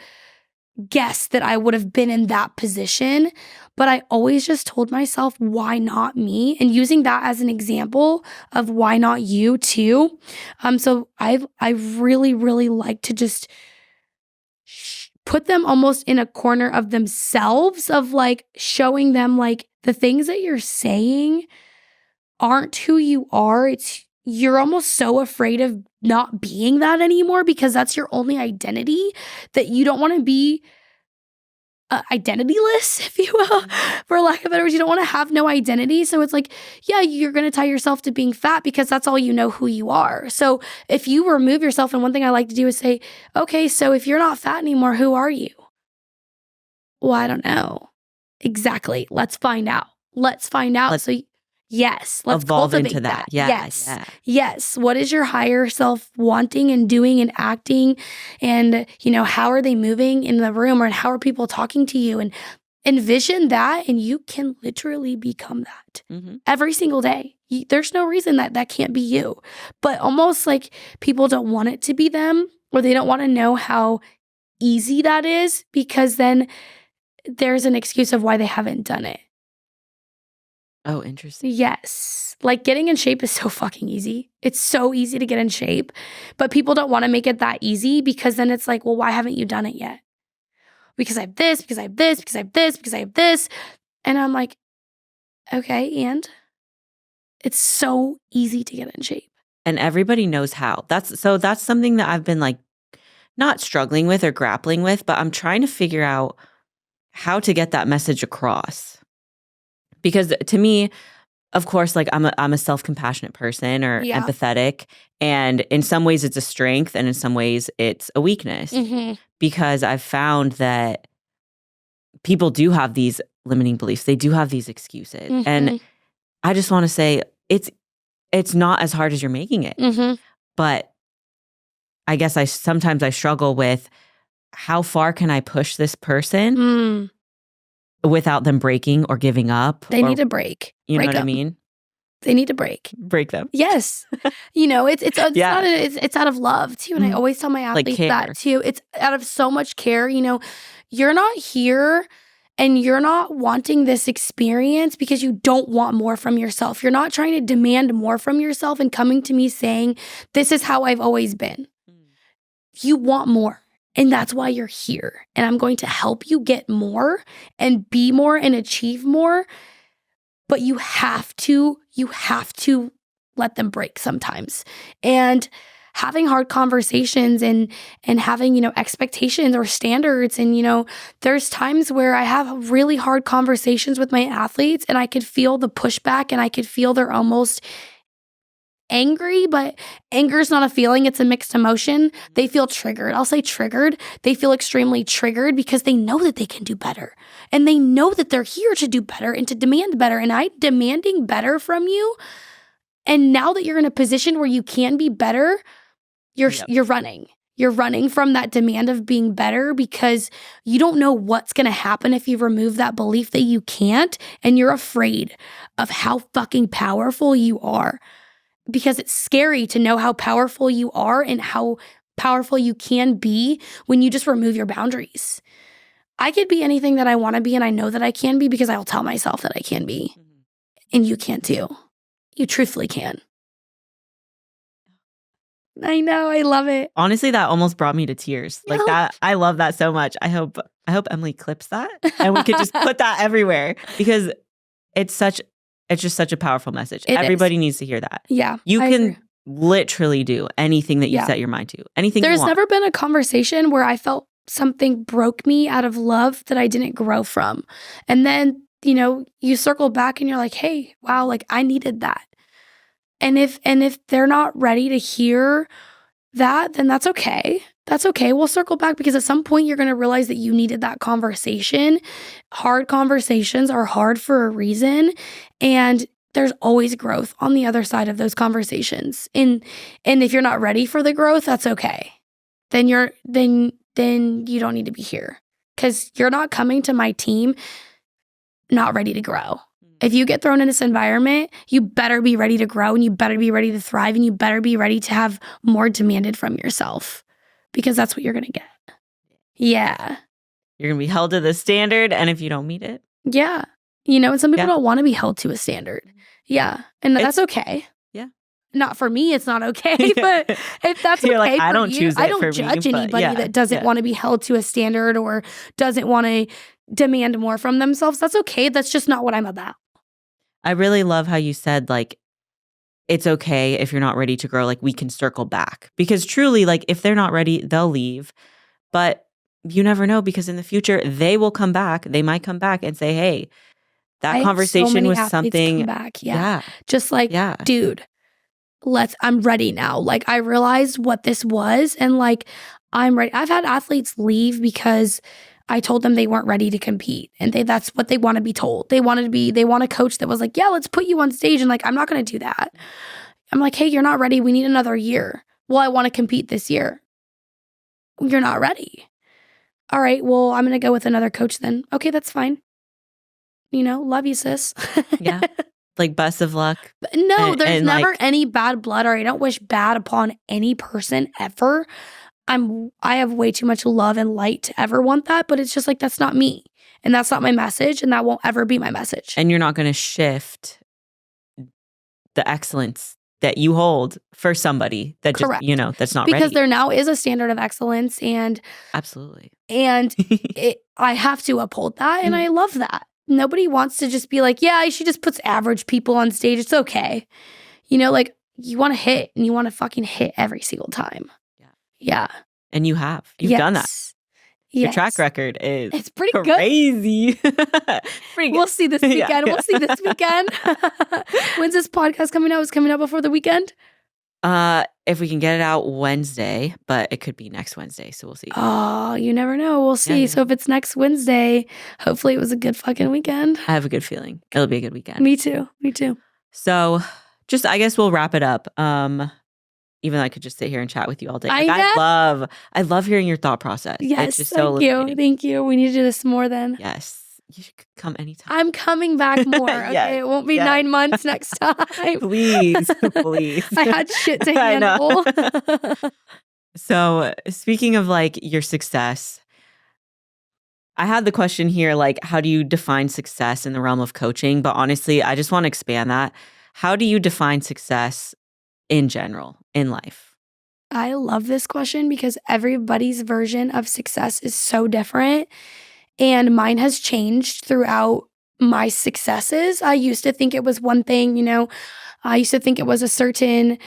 guessed that I would have been in that position. But I always just told myself, why not me? And using that as an example of why not you too. So I really, really like to just put them almost in a corner of themselves, of, like, showing them, like, the things that you're saying aren't who you are. You're almost so afraid of not being that anymore because that's your only identity, that you don't want to be identityless, if you will, for lack of better words. You don't want to have no identity. So it's like, yeah, you're going to tie yourself to being fat because that's all you know who you are. So if you remove yourself, and one thing I like to do is say, okay, so if you're not fat anymore, who are you? Well, I don't know. Exactly. Let's find out. So yes, let's evolve cultivate into that. Yes. What is your higher self wanting and doing and acting? And, how are they moving in the room, or how are people talking to you? And envision that, and you can literally become that every single day. There's no reason that can't be you. But almost like people don't want it to be them, or they don't want to know how easy that is, because then there's an excuse of why they haven't done it. Oh, interesting. Yes. Like, getting in shape is so fucking easy. It's so easy to get in shape, but people don't want to make it that easy, because then it's like, well, why haven't you done it yet? Because I have this, because I have this, because I have this, because I have this. And I'm like, okay, and it's so easy to get in shape. And everybody knows how. That's something that I've been, like, not struggling with or grappling with, but I'm trying to figure out how to get that message across. Because to me, of course, like, I'm a self-compassionate person, or empathetic, and in some ways it's a strength, and in some ways it's a weakness, because I've found that people do have these limiting beliefs. They do have these excuses, and I just want to say it's not as hard as you're making it. But I guess sometimes I struggle with, how far can I push this person without them breaking or giving up? They need to break. You know what I mean? They need to break them. Yes. It's out of love too. And I always tell my athletes that too. It's out of so much care. You're not here and you're not wanting this experience because you don't want more from yourself. You're not trying to demand more from yourself and coming to me saying, this is how I've always been. You want more. And that's why you're here. And I'm going to help you get more and be more and achieve more. But you have to let them break sometimes. And having hard conversations and having, expectations or standards. And, there's times where I have really hard conversations with my athletes, and I could feel the pushback, and I could feel they're almost angry, but anger is not a feeling. It's a mixed emotion. They feel triggered. I'll say triggered. They feel extremely triggered because they know that they can do better, and they know that they're here to do better and to demand better. And I'm demanding better from you. And now that you're in a position where you can be better, you're running. You're running from that demand of being better because you don't know what's going to happen if you remove that belief that you can't, and you're afraid of how fucking powerful you are, because it's scary to know how powerful you are and how powerful you can be when you just remove your boundaries. I could be anything that I want to be, and I know that I can be because I'll tell myself that I can be. And you can too. You truthfully can. I know. I love it. Honestly, that almost brought me to tears. Like that. I love that so much. I hope Emily clips that and we could just put that everywhere, because it's just such a powerful message. Everybody needs to hear that. Yeah. You can literally do anything that you set your mind to. Anything There's you want. never been a conversation where I felt something broke me out of love that I didn't grow from. And then, you circle back and you're like, hey, wow, like I needed that. And if they're not ready to hear that, then that's okay. That's okay. We'll circle back, because at some point you're going to realize that you needed that conversation. Hard conversations are hard for a reason. And there's always growth on the other side of those conversations. And if you're not ready for the growth, that's okay. Then you don't need to be here, because you're not coming to my team not ready to grow. If you get thrown in this environment, you better be ready to grow, and you better be ready to thrive, and you better be ready to have more demanded from yourself, because that's what you're going to get. Yeah. You're going to be held to the standard, and if you don't meet it. Yeah. And some people don't want to be held to a standard. Yeah. And that's okay. Yeah. Not for me, it's not okay. But if that's okay like, for I don't you, choose it I don't for judge me, anybody that doesn't want to be held to a standard or doesn't want to demand more from themselves. That's okay. That's just not what I'm about. I really love how you said, like, it's okay if you're not ready to grow. Like, we can circle back, because truly, like, if they're not ready, they'll leave. But you never know, because in the future, they will come back. They might come back and say, hey, that conversation was something. Come back. Yeah. Just like, dude, I'm ready now. Like, I realized what this was, and like, I'm ready. I've had athletes leave because I told them they weren't ready to compete, and that's what they want to be told. They want a coach that was like, yeah, let's put you on stage. And like, I'm not going to do that. I'm like, hey, you're not ready. We need another year. Well, I want to compete this year. You're not ready. All right, well, I'm going to go with another coach then. Okay, that's fine. Love you, sis. Yeah. Like, best of luck. No, there's never any bad blood, or I don't wish bad upon any person ever. I have way too much love and light to ever want that, but it's just like, that's not me, and that's not my message, and that won't ever be my message. And you're not going to shift the excellence that you hold for somebody that just, that's not ready. Because there now is a standard of excellence, and absolutely. And I have to uphold that, and I love that. Nobody wants to just be like, yeah, she just puts average people on stage. It's okay. Like, you want to hit, and you want to fucking hit every single time. Yeah. And you have. You've done that. Your track record is it's pretty crazy. Pretty good. We'll see this weekend. We'll see this weekend. When's this podcast coming out? It's coming out before the weekend? If we can get it out Wednesday, but it could be next Wednesday, so we'll see. Oh, you never know. We'll see. Yeah. So if it's next Wednesday, hopefully it was a good fucking weekend. I have a good feeling. It'll be a good weekend. Me too. So I guess we'll wrap it up. Even though I could just sit here and chat with you all day. Like, I love hearing your thought process. Yes, it's just so liberating. Thank you. We need to do this more then. Yes. You should come anytime. I'm coming back more. Okay, it won't be 9 months next time. Please. I had shit to handle. So speaking of like your success, I had the question here, like, how do you define success in the realm of coaching? But honestly, I just want to expand that. How do you define success in general in life? I love this question because everybody's version of success is so different. And mine has changed throughout my successes. I used to think it was one thing, I used to think it was a certain,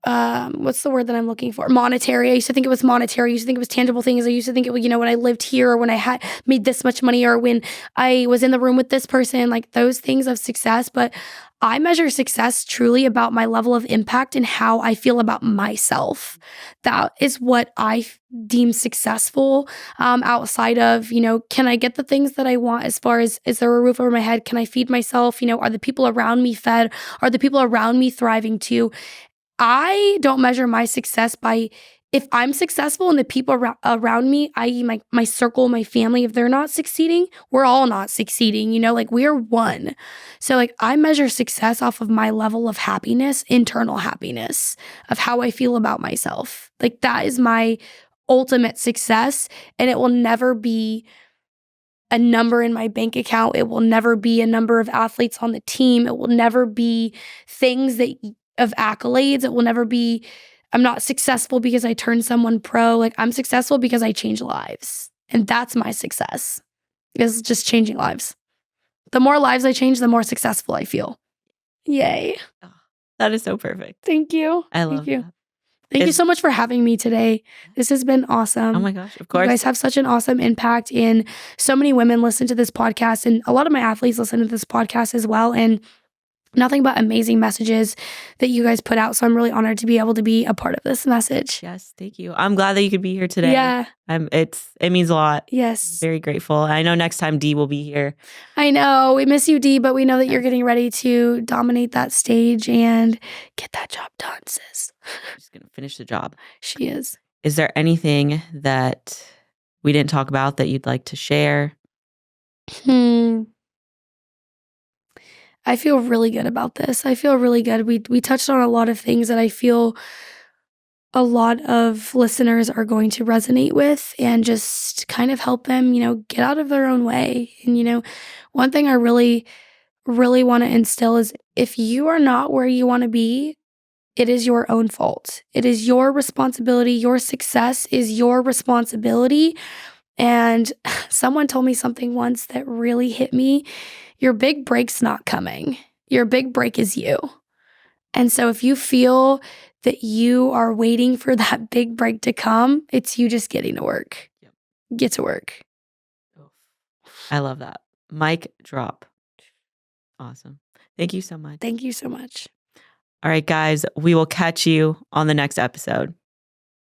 what's the word that I'm looking for? Monetary. I used to think it was monetary. I used to think it was tangible things. I used to think it was, when I lived here, or when I had made this much money, or when I was in the room with this person, like those things of success. But I measure success truly about my level of impact and how I feel about myself. That is what I deem successful, outside of, can I get the things that I want, as far as, is there a roof over my head? Can I feed myself? Are the people around me fed? Are the people around me thriving too? I don't measure my success by if I'm successful and the people around me, i.e. my circle, my family, if they're not succeeding, we're all not succeeding, like we're one. So like I measure success off of my level of happiness, internal happiness, of how I feel about myself. Like that is my ultimate success, and it will never be a number in my bank account. It will never be a number of athletes on the team. It will never be things of accolades. It will never be, I'm not successful because I turned someone pro. Like I'm successful because I change lives. And that's my success, is just changing lives. The more lives I change, the more successful I feel. Yay. Oh, that is so perfect. Thank you. I love that. Thank you so much for having me today. This has been awesome. Oh my gosh, of course. You guys have such an awesome impact, and so many women listen to this podcast, and a lot of my athletes listen to this podcast as well, and nothing but amazing messages that you guys put out. So I'm really honored to be able to be a part of this message. Yes, thank you. I'm glad that you could be here today. Yeah. It means a lot. Yes. Very grateful. I know next time Dee will be here. I know. We miss you, Dee, but we know that you're getting ready to dominate that stage and get that job done, sis. She's going to finish the job. She is. Is there anything that we didn't talk about that you'd like to share? I feel really good about this. I feel really good. We touched on a lot of things that I feel a lot of listeners are going to resonate with, and just kind of help them, get out of their own way. And, one thing I really, really want to instill is, if you are not where you want to be, it is your own fault. It is your responsibility. Your success is your responsibility. And someone told me something once that really hit me. Your big break's not coming. Your big break is you. And so if you feel that you are waiting for that big break to come, it's you just getting to work. Yep. Get to work. I love that. Mic drop. Awesome. Thank you so much. Thank you so much. All right, guys, we will catch you on the next episode.